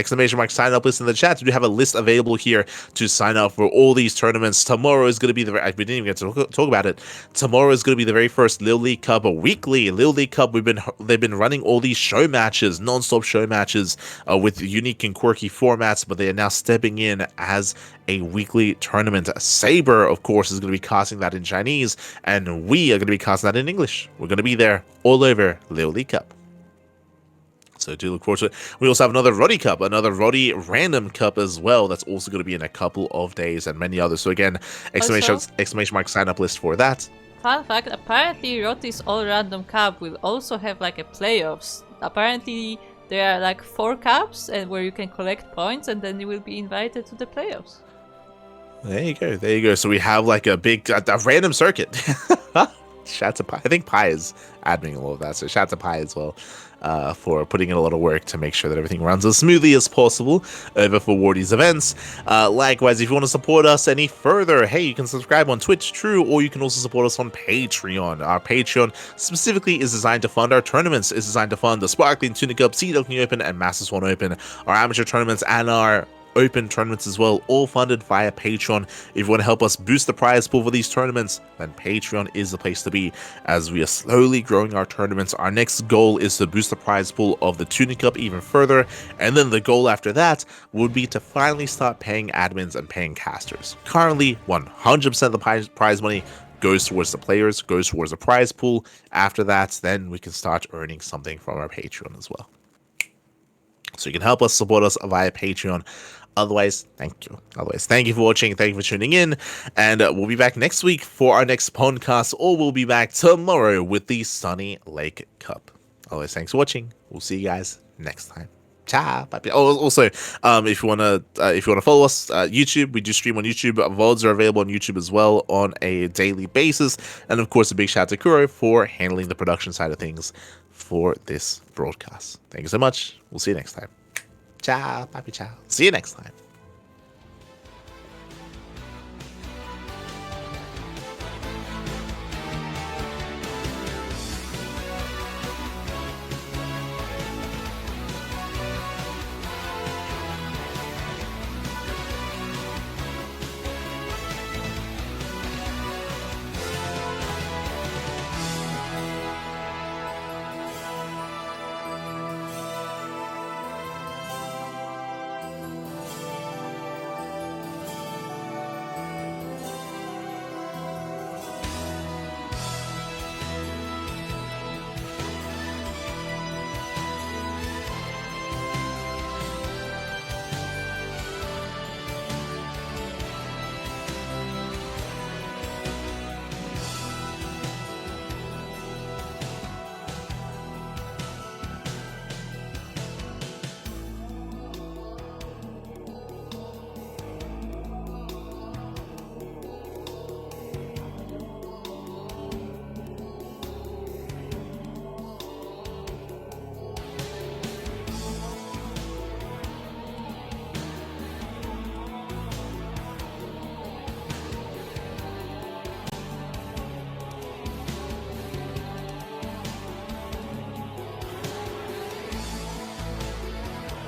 !sign up list in the chat. We do have a list available here to sign up for all these tournaments. Tomorrow is going to be we didn't even get to talk about it. Tomorrow is going to be the very first Lil League Cup, a weekly Lil League Cup. They've been running all these show matches, non-stop show matches, with unique and quirky formats, but they are now stepping in as a weekly tournament. Saber, of course, is going to be casting that in Chinese, and we are going to be casting that in English. We're going to be there all over Lil League Cup. So do look forward to it. We also have another Roddy Cup, another Roddy Random Cup as well. That's also going to be in a couple of days, and many others. So again, exclamation mark sign up list for that. Fun fact, apparently Roddy's All Random Cup will also have like a playoffs. Apparently there are like 4 cups and where you can collect points, and then you will be invited to the playoffs. There you go. So we have like a big a random circuit. Shout to Pi. I think Pi is adminning all of that, so shout to Pi as well, for putting in a lot of work to make sure that everything runs as smoothly as possible over for WardiTV Events. Likewise, if you want to support us any further, hey, you can subscribe on Twitch, true, or you can also support us on Patreon. Our Patreon specifically is designed to fund our tournaments. It's designed to fund the Sparkling Tuna Cup, Sea Duckling Open, and Masters 1 Open, our amateur tournaments, and our open tournaments as well, all funded via Patreon. If you want to help us boost the prize pool for these tournaments, then Patreon is the place to be, as we are slowly growing our tournaments. Our next goal is to boost the prize pool of the Tuna Cup even further, and then the goal after that would be to finally start paying admins and paying casters. Currently, 100% of the prize money goes towards the players, goes towards the prize pool. After that, then we can start earning something from our Patreon as well. So you can help us, support us via Patreon. Otherwise, thank you. Otherwise, thank you for watching. Thank you for tuning in. And we'll be back next week for our next podcast, or we'll be back tomorrow with the Sunny Lake Cup. Otherwise, thanks for watching. We'll see you guys next time. Ciao. Bye. Oh, also, if you wanna follow us, YouTube, we do stream on YouTube. VODs are available on YouTube as well on a daily basis. And of course, a big shout out to Kuro for handling the production side of things for this broadcast. Thank you so much. We'll see you next time. Ciao, papi, ciao. See you next time.